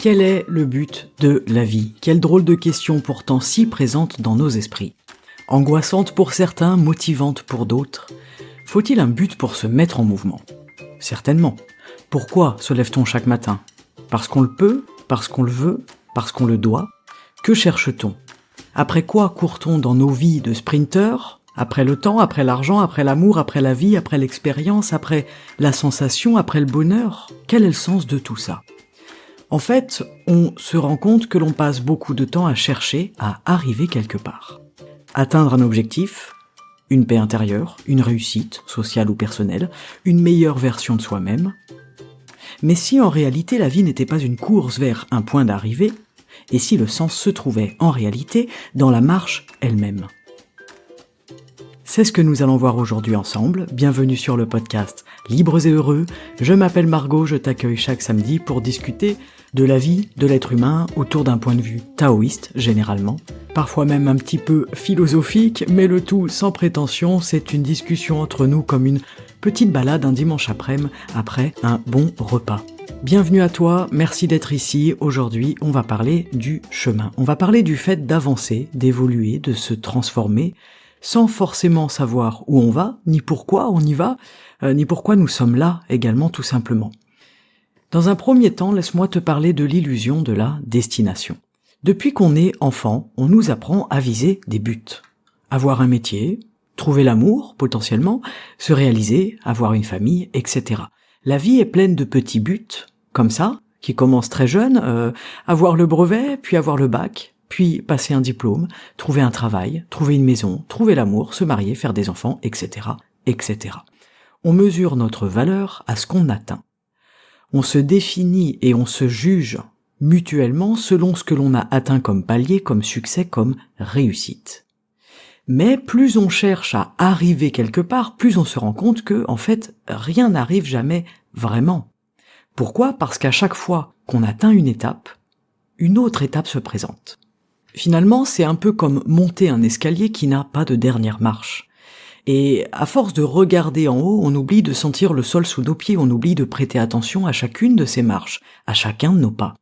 Quel est le but de la vie? Quelle drôle de question pourtant si présente dans nos esprits. Angoissante pour certains, motivante pour d'autres. Faut-il un but pour se mettre en mouvement? Certainement. Pourquoi se lève-t-on chaque matin? Parce qu'on le peut? Parce qu'on le veut? Parce qu'on le doit? Que cherche-t-on? Après quoi court-on dans nos vies de sprinteurs? Après le temps, après l'argent, après l'amour, après la vie, après l'expérience, après la sensation, après le bonheur? Quel est le sens de tout ça? En fait, on se rend compte que l'on passe beaucoup de temps à chercher à arriver quelque part. Atteindre un objectif, une paix intérieure, une réussite, sociale ou personnelle, une meilleure version de soi-même. Mais si en réalité la vie n'était pas une course vers un point d'arrivée, et si le sens se trouvait en réalité dans la marche elle-même? C'est ce que nous allons voir aujourd'hui ensemble. Bienvenue sur le podcast Libres et Heureux. Je m'appelle Margot, je t'accueille chaque samedi pour discuter de la vie, de l'être humain, autour d'un point de vue taoïste généralement, parfois même un petit peu philosophique, mais le tout sans prétention. C'est une discussion entre nous comme une petite balade un dimanche après-midi après un bon repas. Bienvenue à toi, merci d'être ici. Aujourd'hui, on va parler du chemin. On va parler du fait d'avancer, d'évoluer, de se transformer, sans forcément savoir où on va, ni pourquoi on y va, ni pourquoi nous sommes là également tout simplement. Dans un premier temps, laisse-moi te parler de l'illusion de la destination. Depuis qu'on est enfant, on nous apprend à viser des buts. Avoir un métier, trouver l'amour, potentiellement, se réaliser, avoir une famille, etc. La vie est pleine de petits buts, comme ça, qui commencent très jeunes, avoir le brevet, puis avoir le bac, puis passer un diplôme, trouver un travail, trouver une maison, trouver l'amour, se marier, faire des enfants, etc., etc. On mesure notre valeur à ce qu'on atteint. On se définit et on se juge mutuellement selon ce que l'on a atteint comme palier, comme succès, comme réussite. Mais plus on cherche à arriver quelque part, plus on se rend compte que, en fait, rien n'arrive jamais vraiment. Pourquoi? Parce qu'à chaque fois qu'on atteint une autre étape se présente. Finalement, c'est un peu comme monter un escalier qui n'a pas de dernière marche. Et à force de regarder en haut, on oublie de sentir le sol sous nos pieds, on oublie de prêter attention à chacune de ces marches, à chacun de nos pas.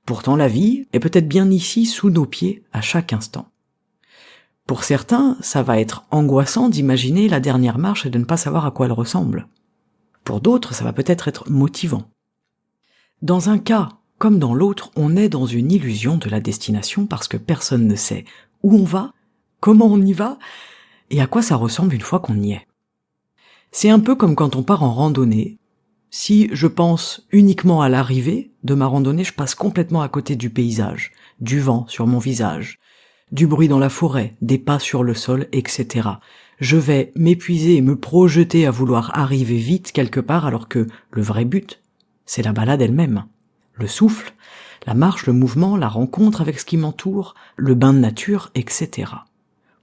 Pourtant, la vie est peut-être bien ici, sous nos pieds, à chaque instant. Pour certains, ça va être angoissant d'imaginer la dernière marche et de ne pas savoir à quoi elle ressemble. Pour d'autres, ça va peut-être être motivant. Dans un cas comme dans l'autre, on est dans une illusion de la destination parce que personne ne sait où on va, comment on y va, et à quoi ça ressemble une fois qu'on y est. C'est un peu comme quand on part en randonnée. Si je pense uniquement à l'arrivée de ma randonnée, je passe complètement à côté du paysage, du vent sur mon visage, du bruit dans la forêt, des pas sur le sol, etc. Je vais m'épuiser et me projeter à vouloir arriver vite quelque part alors que le vrai but, c'est la balade elle-même. Le souffle, la marche, le mouvement, la rencontre avec ce qui m'entoure, le bain de nature, etc.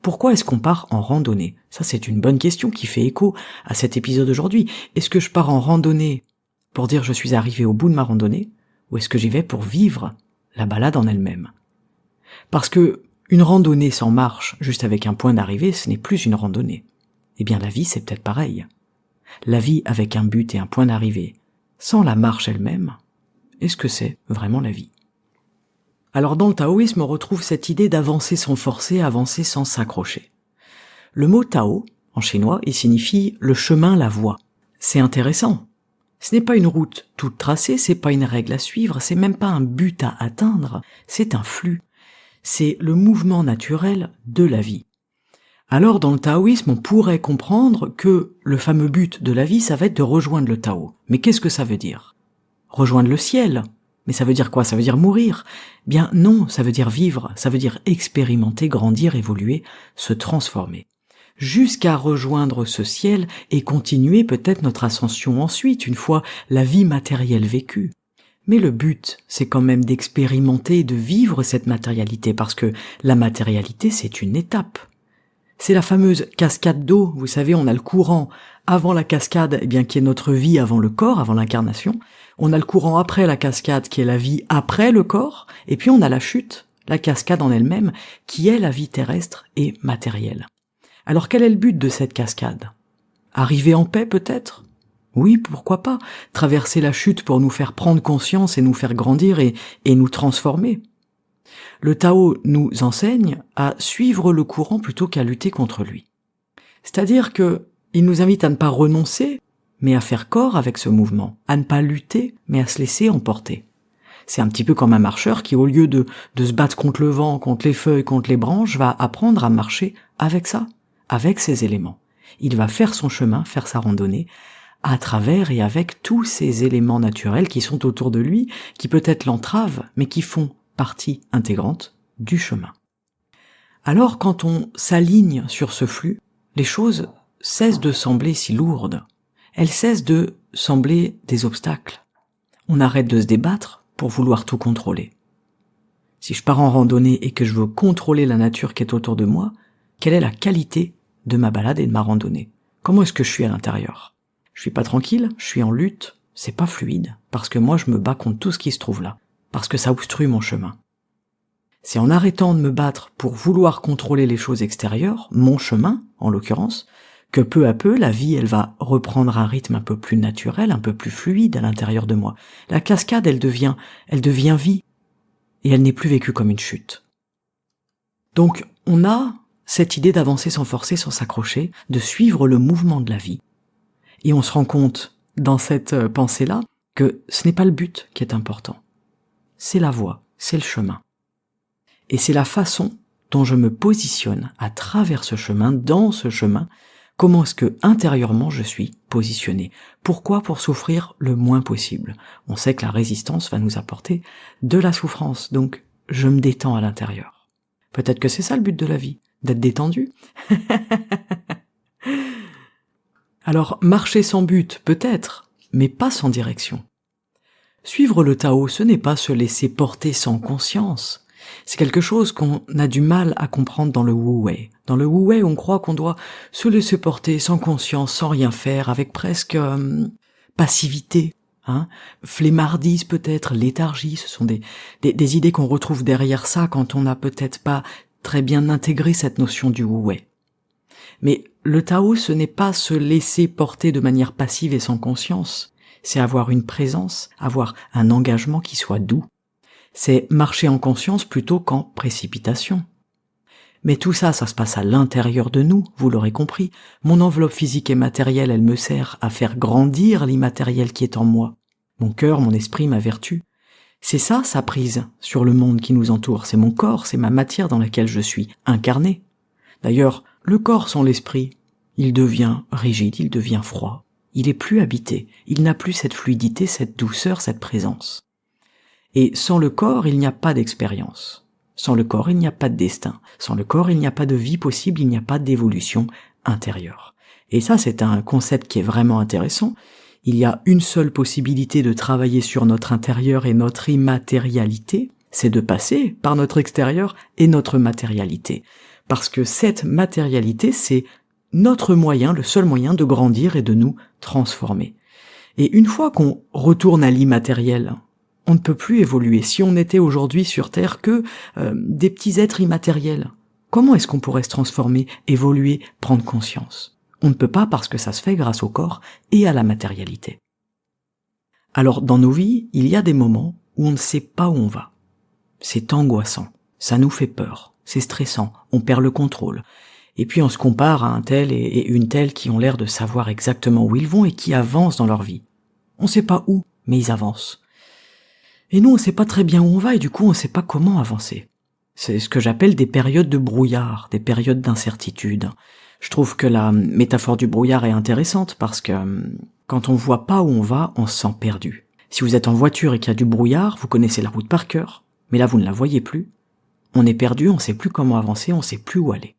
Pourquoi est-ce qu'on part en randonnée? Ça, c'est une bonne question qui fait écho à cet épisode d'aujourd'hui. Est-ce que je pars en randonnée pour dire je suis arrivé au bout de ma randonnée, ou est-ce que j'y vais pour vivre la balade en elle-même? Parce que une randonnée sans marche, juste avec un point d'arrivée, ce n'est plus une randonnée. Eh bien, la vie, c'est peut-être pareil. La vie avec un but et un point d'arrivée, sans la marche elle-même, est-ce que c'est vraiment la vie? Alors dans le taoïsme, on retrouve cette idée d'avancer sans forcer, avancer sans s'accrocher. Le mot Tao, en chinois, il signifie le chemin, la voie. C'est intéressant. Ce n'est pas une route toute tracée, c'est pas une règle à suivre, c'est même pas un but à atteindre, c'est un flux. C'est le mouvement naturel de la vie. Alors dans le taoïsme, on pourrait comprendre que le fameux but de la vie, ça va être de rejoindre le Tao. Mais qu'est-ce que ça veut dire? Rejoindre le ciel. Mais ça veut dire quoi? Ça veut dire mourir? Bien non, ça veut dire vivre, ça veut dire expérimenter, grandir, évoluer, se transformer. Jusqu'à rejoindre ce ciel et continuer peut-être notre ascension ensuite, une fois la vie matérielle vécue. Mais le but, c'est quand même d'expérimenter et de vivre cette matérialité, parce que la matérialité, c'est une étape. C'est la fameuse cascade d'eau, vous savez, on a le courant avant la cascade, eh bien, qui est notre vie avant le corps, avant l'incarnation. On a le courant après la cascade, qui est la vie après le corps, et puis on a la chute, la cascade en elle-même, qui est la vie terrestre et matérielle. Alors quel est le but de cette cascade? Arriver en paix peut-être? Oui, pourquoi pas traverser la chute pour nous faire prendre conscience et nous faire grandir et nous transformer. Le Tao nous enseigne à suivre le courant plutôt qu'à lutter contre lui. C'est-à-dire que il nous invite à ne pas renoncer, mais à faire corps avec ce mouvement, à ne pas lutter, mais à se laisser emporter. C'est un petit peu comme un marcheur qui, au lieu de se battre contre le vent, contre les feuilles, contre les branches, va apprendre à marcher avec ça, avec ces éléments. Il va faire son chemin, faire sa randonnée, à travers et avec tous ces éléments naturels qui sont autour de lui, qui peut-être l'entravent, mais qui font partie intégrante du chemin. Alors, quand on s'aligne sur ce flux, les choses cessent de sembler si lourdes. Elles cessent de sembler des obstacles. On arrête de se débattre pour vouloir tout contrôler. Si je pars en randonnée et que je veux contrôler la nature qui est autour de moi, quelle est la qualité de ma balade et de ma randonnée? Comment est-ce que je suis à l'intérieur? Je suis pas tranquille, je suis en lutte, c'est pas fluide, parce que moi je me bats contre tout ce qui se trouve là, parce que ça obstrue mon chemin. C'est en arrêtant de me battre pour vouloir contrôler les choses extérieures, mon chemin en l'occurrence, que peu à peu la vie elle va reprendre un rythme un peu plus naturel, un peu plus fluide à l'intérieur de moi. La cascade elle devient vie, et elle n'est plus vécue comme une chute. Donc on a cette idée d'avancer sans forcer, sans s'accrocher, de suivre le mouvement de la vie. Et on se rend compte, dans cette pensée-là, que ce n'est pas le but qui est important. C'est la voie, c'est le chemin. Et c'est la façon dont je me positionne à travers ce chemin, dans ce chemin, comment est-ce que, intérieurement, je suis positionné. Pourquoi? Pour souffrir le moins possible. On sait que la résistance va nous apporter de la souffrance, donc je me détends à l'intérieur. Peut-être que c'est ça le but de la vie, d'être détendu. Alors, marcher sans but, peut-être, mais pas sans direction. Suivre le Tao, ce n'est pas se laisser porter sans conscience. C'est quelque chose qu'on a du mal à comprendre dans le Wu Wei. Dans le Wu Wei, on croit qu'on doit se laisser porter sans conscience, sans rien faire, avec presque passivité, flemmardise peut-être, léthargie. Ce sont des idées qu'on retrouve derrière ça quand on n'a peut-être pas très bien intégré cette notion du Wu Wei. Mais le Tao, ce n'est pas se laisser porter de manière passive et sans conscience. C'est avoir une présence, avoir un engagement qui soit doux. C'est marcher en conscience plutôt qu'en précipitation. Mais tout ça, ça se passe à l'intérieur de nous, vous l'aurez compris. Mon enveloppe physique et matérielle, elle me sert à faire grandir l'immatériel qui est en moi. Mon cœur, mon esprit, ma vertu. C'est ça, sa prise sur le monde qui nous entoure. C'est mon corps, c'est ma matière dans laquelle je suis incarné. D'ailleurs, le corps sans l'esprit, il devient rigide, il devient froid. Il est plus habité, il n'a plus cette fluidité, cette douceur, cette présence. Et sans le corps, il n'y a pas d'expérience. Sans le corps, il n'y a pas de destin. Sans le corps, il n'y a pas de vie possible, il n'y a pas d'évolution intérieure. Et ça, c'est un concept qui est vraiment intéressant. Il y a une seule possibilité de travailler sur notre intérieur et notre immatérialité, c'est de passer par notre extérieur et notre matérialité. Parce que cette matérialité, c'est notre moyen, le seul moyen de grandir et de nous transformer. Et une fois qu'on retourne à l'immatériel, on ne peut plus évoluer. Si on n'était aujourd'hui sur Terre que des petits êtres immatériels, comment est-ce qu'on pourrait se transformer, évoluer, prendre conscience? On ne peut pas parce que ça se fait grâce au corps et à la matérialité. Alors dans nos vies, il y a des moments où on ne sait pas où on va. C'est angoissant, ça nous fait peur, c'est stressant, on perd le contrôle. Et puis on se compare à un tel et une telle qui ont l'air de savoir exactement où ils vont et qui avancent dans leur vie. On ne sait pas où, mais ils avancent. Et nous, on ne sait pas très bien où on va et du coup, on ne sait pas comment avancer. C'est ce que j'appelle des périodes de brouillard, des périodes d'incertitude. Je trouve que la métaphore du brouillard est intéressante parce que quand on voit pas où on va, on se sent perdu. Si vous êtes en voiture et qu'il y a du brouillard, vous connaissez la route par cœur, mais là vous ne la voyez plus. On est perdu, on ne sait plus comment avancer, on ne sait plus où aller.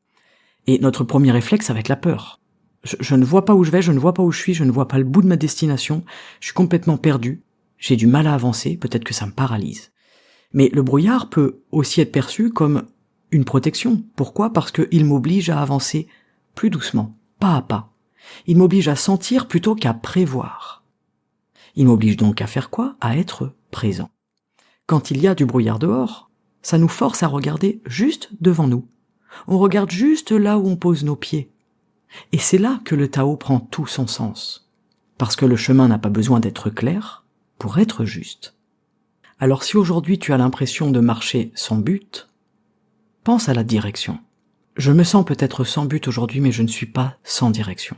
Et notre premier réflexe, ça va être la peur. Je ne vois pas où je vais, je ne vois pas où je suis, je ne vois pas le bout de ma destination, je suis complètement perdu, j'ai du mal à avancer, peut-être que ça me paralyse. Mais le brouillard peut aussi être perçu comme une protection. Pourquoi? Parce qu'il m'oblige à avancer plus doucement, pas à pas. Il m'oblige à sentir plutôt qu'à prévoir. Il m'oblige donc à faire quoi? À être présent. Quand il y a du brouillard dehors, ça nous force à regarder juste devant nous. On regarde juste là où on pose nos pieds. Et c'est là que le Tao prend tout son sens. parce que le chemin n'a pas besoin d'être clair pour être juste. Alors si aujourd'hui tu as l'impression de marcher sans but, pense à la direction. Je me sens peut-être sans but aujourd'hui, mais je ne suis pas sans direction.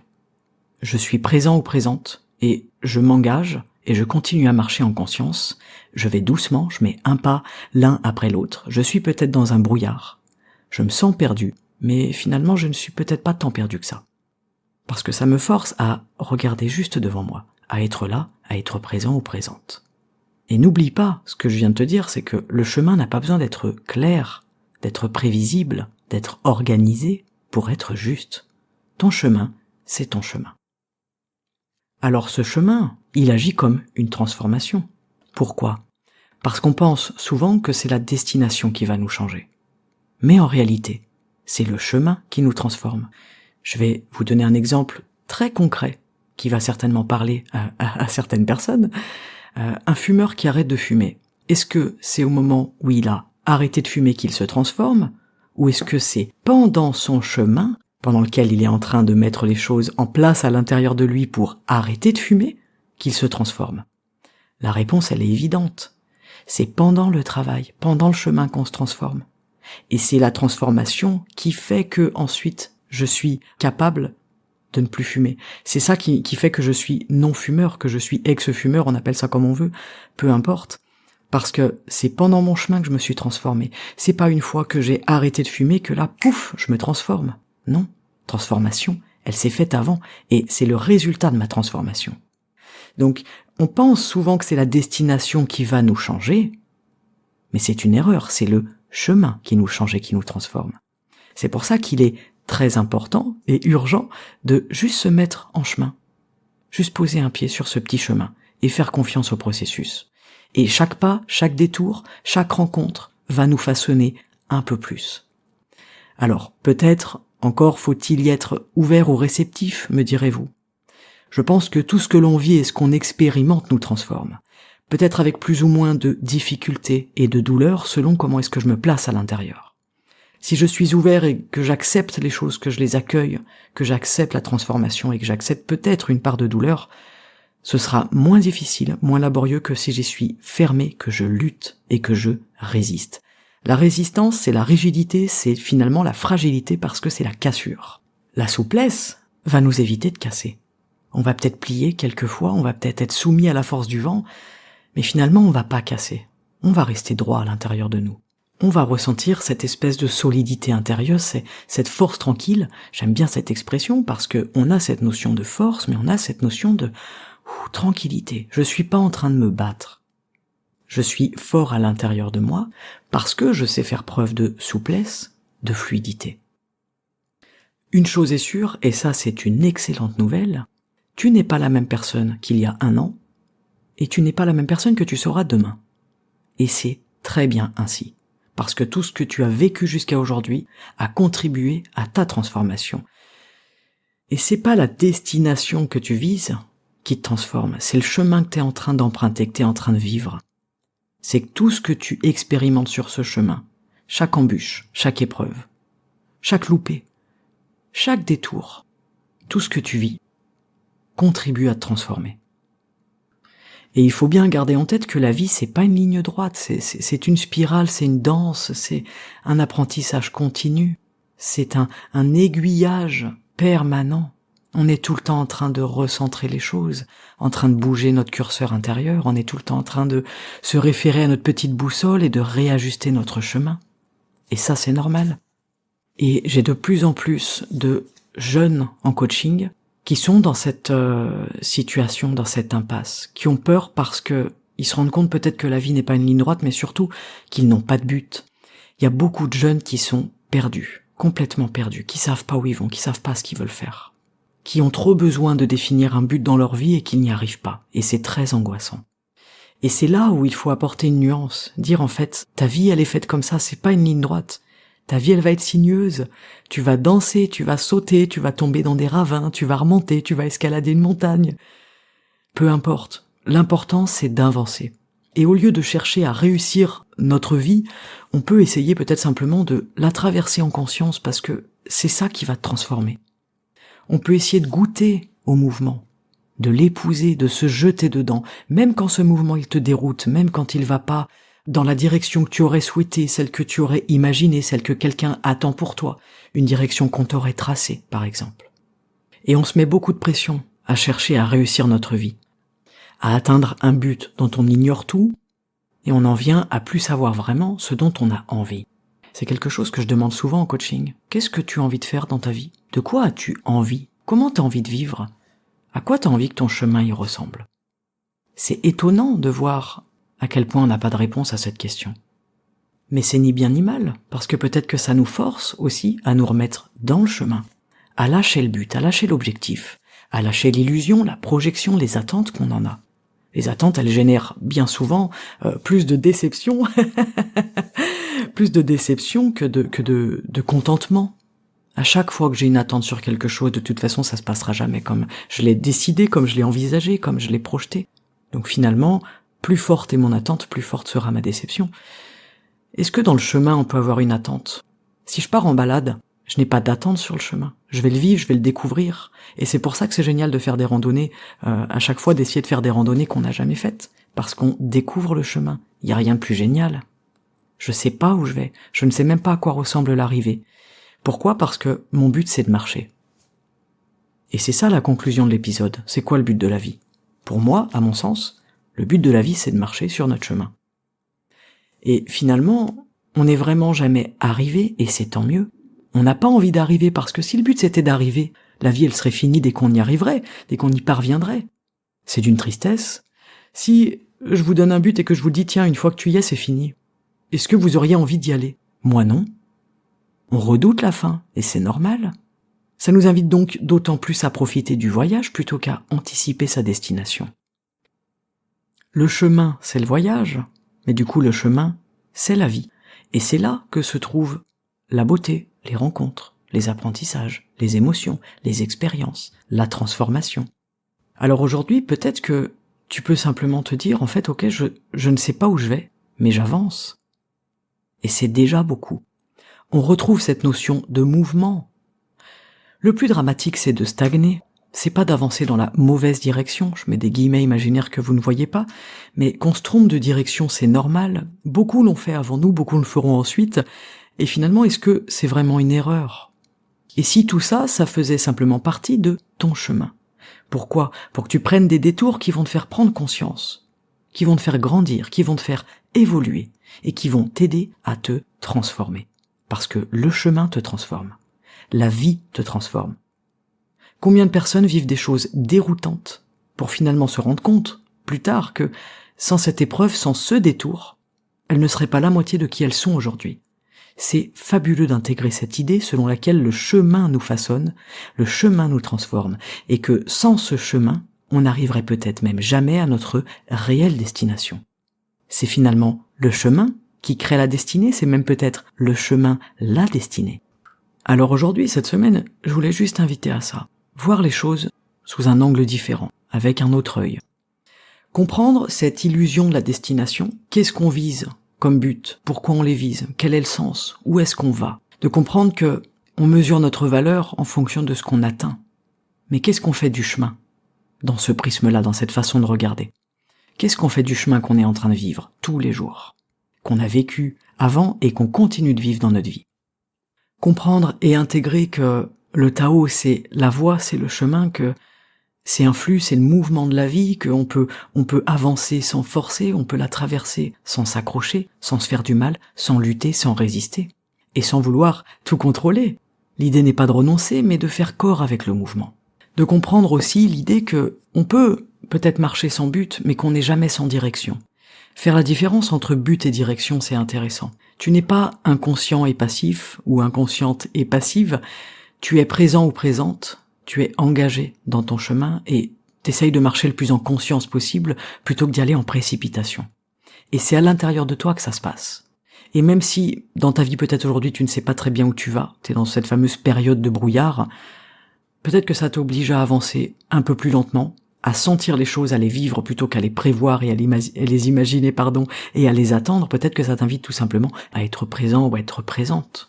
Je suis présent ou présente, et je m'engage, et je continue à marcher en conscience. Je vais doucement, je mets un pas l'un après l'autre. Je suis peut-être dans un brouillard. Je me sens perdu, mais finalement je ne suis peut-être pas tant perdu que ça. Parce que ça me force à regarder juste devant moi, à être là, à être présent ou présente. Et n'oublie pas, ce que je viens de te dire, c'est que le chemin n'a pas besoin d'être clair, d'être prévisible, d'être organisé pour être juste. Ton chemin, c'est ton chemin. Alors ce chemin, il agit comme une transformation. Pourquoi ? Parce qu'on pense souvent que c'est la destination qui va nous changer. Mais en réalité, c'est le chemin qui nous transforme. Je vais vous donner un exemple très concret qui va certainement parler à certaines personnes. Un fumeur qui arrête de fumer, est-ce que c'est au moment où il a arrêté de fumer qu'il se transforme, ou est-ce que c'est pendant son chemin, pendant lequel il est en train de mettre les choses en place à l'intérieur de lui pour arrêter de fumer, qu'il se transforme ? La réponse, elle est évidente. C'est pendant le travail, pendant le chemin qu'on se transforme. Et c'est la transformation qui fait que ensuite je suis capable de ne plus fumer. C'est ça qui fait que je suis non-fumeur, que je suis ex-fumeur, on appelle ça comme on veut, peu importe. Parce que c'est pendant mon chemin que je me suis transformé. C'est pas une fois que j'ai arrêté de fumer que là, pouf, je me transforme. Non, transformation, elle s'est faite avant, et c'est le résultat de ma transformation. Donc, on pense souvent que c'est la destination qui va nous changer, mais c'est une erreur, c'est le chemin qui nous change et qui nous transforme. C'est pour ça qu'il est très important et urgent de juste se mettre en chemin, juste poser un pied sur ce petit chemin et faire confiance au processus. Et chaque pas, chaque détour, chaque rencontre va nous façonner un peu plus. Alors, peut-être encore faut-il y être ouvert ou réceptif, me direz-vous. Je pense que tout ce que l'on vit et ce qu'on expérimente nous transforme. Peut-être avec plus ou moins de difficultés et de douleurs selon comment est-ce que je me place à l'intérieur. Si je suis ouvert et que j'accepte les choses, que je les accueille, que j'accepte la transformation et que j'accepte peut-être une part de douleur, ce sera moins difficile, moins laborieux que si j'y suis fermé, que je lutte et que je résiste. La résistance, c'est la rigidité, c'est finalement la fragilité parce que c'est la cassure. La souplesse va nous éviter de casser. On va peut-être plier quelquefois, on va peut-être être soumis à la force du vent, mais finalement on va pas casser. On va rester droit à l'intérieur de nous. On va ressentir cette espèce de solidité intérieure, cette force tranquille. J'aime bien cette expression parce que on a cette notion de force, mais on a cette notion de tranquillité. Je suis pas en train de me battre. Je suis fort à l'intérieur de moi parce que je sais faire preuve de souplesse, de fluidité. Une chose est sûre, et ça c'est une excellente nouvelle, tu n'es pas la même personne qu'il y a 1 an, et tu n'es pas la même personne que tu seras demain. Et c'est très bien ainsi. Parce que tout ce que tu as vécu jusqu'à aujourd'hui a contribué à ta transformation. Et c'est pas la destination que tu vises qui te transforme, c'est le chemin que tu es en train d'emprunter, que tu es en train de vivre. C'est que tout ce que tu expérimentes sur ce chemin, chaque embûche, chaque épreuve, chaque loupé, chaque détour, tout ce que tu vis, contribue à te transformer. Et il faut bien garder en tête que la vie, c'est pas une ligne droite, c'est une spirale, c'est une danse, c'est un apprentissage continu, c'est un aiguillage permanent. On est tout le temps en train de recentrer les choses, en train de bouger notre curseur intérieur, on est tout le temps en train de se référer à notre petite boussole et de réajuster notre chemin. Et ça, c'est normal. Et j'ai de plus en plus de jeunes en coaching qui sont dans cette situation, dans cette impasse, qui ont peur parce que ils se rendent compte peut-être que la vie n'est pas une ligne droite, mais surtout qu'ils n'ont pas de but. Il y a beaucoup de jeunes qui sont perdus, complètement perdus, qui savent pas où ils vont, qui savent pas ce qu'ils veulent faire, qui ont trop besoin de définir un but dans leur vie et qui n'y arrivent pas. Et c'est très angoissant. Et c'est là où il faut apporter une nuance, dire en fait, ta vie elle est faite comme ça, c'est pas une ligne droite. Ta vie, elle va être sinueuse. Tu vas danser, tu vas sauter, tu vas tomber dans des ravins, tu vas remonter, tu vas escalader une montagne. Peu importe. L'important, c'est d'avancer. Et au lieu de chercher à réussir notre vie, on peut essayer peut-être simplement de la traverser en conscience parce que c'est ça qui va te transformer. On peut essayer de goûter au mouvement. de l'épouser, de se jeter dedans, même quand ce mouvement il te déroute, même quand il va pas dans la direction que tu aurais souhaité, celle que tu aurais imaginée, celle que quelqu'un attend pour toi, une direction qu'on t'aurait tracée, par exemple. Et on se met beaucoup de pression à chercher à réussir notre vie, à atteindre un but dont on ignore tout, et on en vient à plus savoir vraiment ce dont on a envie. C'est quelque chose que je demande souvent en coaching. Qu'est-ce que tu as envie de faire dans ta vie? De quoi as-tu envie? Comment tu as envie de vivre? À quoi tu as envie que ton chemin y ressemble? C'est étonnant de voir à quel point on n'a pas de réponse à cette question. Mais c'est ni bien ni mal, parce que peut-être que ça nous force aussi à nous remettre dans le chemin, à lâcher le but, à lâcher l'objectif, à lâcher l'illusion, la projection, les attentes qu'on en a. Les attentes, elles génèrent bien souvent plus de déception, plus de déception que de contentement. À chaque fois que j'ai une attente sur quelque chose, de toute façon, ça se passera jamais comme je l'ai décidé, comme je l'ai envisagé, comme je l'ai projeté. Donc finalement, plus forte est mon attente, plus forte sera ma déception. Est-ce que dans le chemin, on peut avoir une attente? Si je pars en balade, je n'ai pas d'attente sur le chemin. Je vais le vivre, je vais le découvrir. Et c'est pour ça que c'est génial de faire des randonnées, à chaque fois d'essayer de faire des randonnées qu'on n'a jamais faites. Parce qu'on découvre le chemin. Il n'y a rien de plus génial. Je sais pas où je vais. Je ne sais même pas à quoi ressemble l'arrivée. Pourquoi? Parce que mon but, c'est de marcher. Et c'est ça la conclusion de l'épisode. C'est quoi le but de la vie? Pour moi, à mon sens, le but de la vie, c'est de marcher sur notre chemin. Et finalement, on n'est vraiment jamais arrivé, et c'est tant mieux. On n'a pas envie d'arriver, parce que si le but c'était d'arriver, la vie elle serait finie dès qu'on y arriverait, dès qu'on y parviendrait. C'est d'une tristesse. Si je vous donne un but et que je vous dis, tiens, une fois que tu y es, c'est fini, est-ce que vous auriez envie d'y aller? Moi non. On redoute la fin, et c'est normal. Ça nous invite donc d'autant plus à profiter du voyage plutôt qu'à anticiper sa destination. Le chemin, c'est le voyage, mais du coup le chemin, c'est la vie. Et c'est là que se trouve la beauté, les rencontres, les apprentissages, les émotions, les expériences, la transformation. Alors aujourd'hui, peut-être que tu peux simplement te dire, en fait, ok, je ne sais pas où je vais, mais j'avance. Et c'est déjà beaucoup. On retrouve cette notion de mouvement. Le plus dramatique, c'est de stagner. C'est pas d'avancer dans la mauvaise direction, je mets des guillemets imaginaires que vous ne voyez pas, mais qu'on se trompe de direction, c'est normal. Beaucoup l'ont fait avant nous, beaucoup le feront ensuite. Et finalement, est-ce que c'est vraiment une erreur? Et si tout ça, ça faisait simplement partie de ton chemin? Pourquoi? Pour que tu prennes des détours qui vont te faire prendre conscience, qui vont te faire grandir, qui vont te faire évoluer, et qui vont t'aider à te transformer. Parce que le chemin te transforme. La vie te transforme. Combien de personnes vivent des choses déroutantes pour finalement se rendre compte, plus tard, que sans cette épreuve, sans ce détour, elles ne seraient pas la moitié de qui elles sont aujourd'hui. C'est fabuleux d'intégrer cette idée selon laquelle le chemin nous façonne, le chemin nous transforme, et que sans ce chemin, on n'arriverait peut-être même jamais à notre réelle destination. C'est finalement le chemin qui crée la destinée, c'est même peut-être le chemin, la destinée. Alors aujourd'hui, cette semaine, je voulais juste inviter à ça. Voir les choses sous un angle différent, avec un autre œil. Comprendre cette illusion de la destination, qu'est-ce qu'on vise comme but, pourquoi on les vise, quel est le sens, où est-ce qu'on va. De comprendre que on mesure notre valeur en fonction de ce qu'on atteint. Mais qu'est-ce qu'on fait du chemin, dans ce prisme-là, dans cette façon de regarder? Qu'est-ce qu'on fait du chemin qu'on est en train de vivre tous les jours, qu'on a vécu avant et qu'on continue de vivre dans notre vie? Comprendre et intégrer que le Tao, c'est la voie, c'est le chemin, que c'est un flux, c'est le mouvement de la vie, qu'on peut avancer sans forcer, on peut la traverser sans s'accrocher, sans se faire du mal, sans lutter, sans résister, et sans vouloir tout contrôler. L'idée n'est pas de renoncer, mais de faire corps avec le mouvement. De comprendre aussi l'idée que on peut peut-être marcher sans but, mais qu'on n'est jamais sans direction. Faire la différence entre but et direction, c'est intéressant. Tu n'es pas inconscient et passif, ou inconsciente et passive, tu es présent ou présente, tu es engagé dans ton chemin et t'essayes de marcher le plus en conscience possible plutôt que d'y aller en précipitation. Et c'est à l'intérieur de toi que ça se passe. Et même si, dans ta vie peut-être aujourd'hui tu ne sais pas très bien où tu vas, t'es dans cette fameuse période de brouillard, peut-être que ça t'oblige à avancer un peu plus lentement, à sentir les choses, à les vivre plutôt qu'à les prévoir et à les imaginer, et à les attendre. Peut-être que ça t'invite tout simplement à être présent ou à être présente.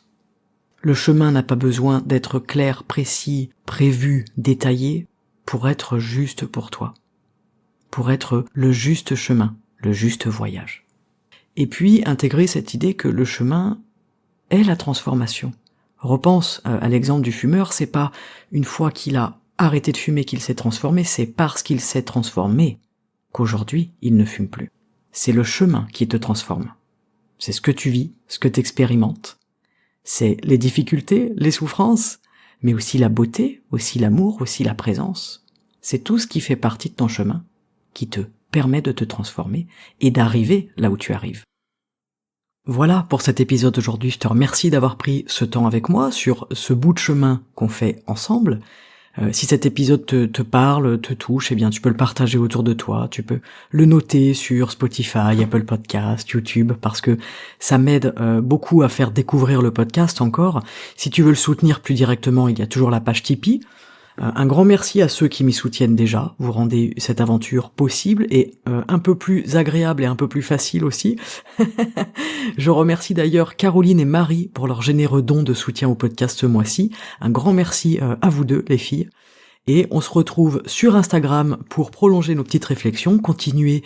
Le chemin n'a pas besoin d'être clair, précis, prévu, détaillé, pour être juste pour toi, pour être le juste chemin, le juste voyage. Et puis intégrer cette idée que le chemin est la transformation. Repense à l'exemple du fumeur, c'est pas une fois qu'il a arrêté de fumer qu'il s'est transformé, c'est parce qu'il s'est transformé qu'aujourd'hui il ne fume plus. C'est le chemin qui te transforme. C'est ce que tu vis, ce que tu expérimentes. C'est les difficultés, les souffrances, mais aussi la beauté, aussi l'amour, aussi la présence. C'est tout ce qui fait partie de ton chemin qui te permet de te transformer et d'arriver là où tu arrives. Voilà pour cet épisode d'aujourd'hui, je te remercie d'avoir pris ce temps avec moi sur ce bout de chemin qu'on fait ensemble. Si cet épisode te parle, te touche, eh bien tu peux le partager autour de toi, tu peux le noter sur Spotify, Apple Podcast, YouTube, parce que ça m'aide beaucoup à faire découvrir le podcast encore. Si tu veux le soutenir plus directement, il y a toujours la page Tipeee. Un grand merci à ceux qui m'y soutiennent déjà, vous rendez cette aventure possible et un peu plus agréable et un peu plus facile aussi. Je remercie d'ailleurs Caroline et Marie pour leur généreux don de soutien au podcast ce mois-ci. Un grand merci à vous deux les filles. Et on se retrouve sur Instagram pour prolonger nos petites réflexions, continuer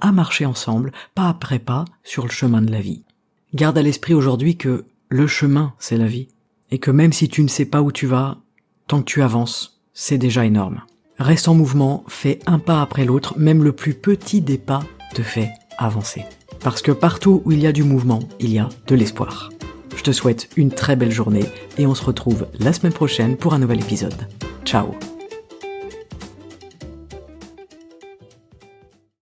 à marcher ensemble, pas après pas, sur le chemin de la vie. Garde à l'esprit aujourd'hui que le chemin c'est la vie, et que même si tu ne sais pas où tu vas, tant que tu avances, c'est déjà énorme. Reste en mouvement, fais un pas après l'autre, même le plus petit des pas te fait avancer. Parce que partout où il y a du mouvement, il y a de l'espoir. Je te souhaite une très belle journée et on se retrouve la semaine prochaine pour un nouvel épisode. Ciao!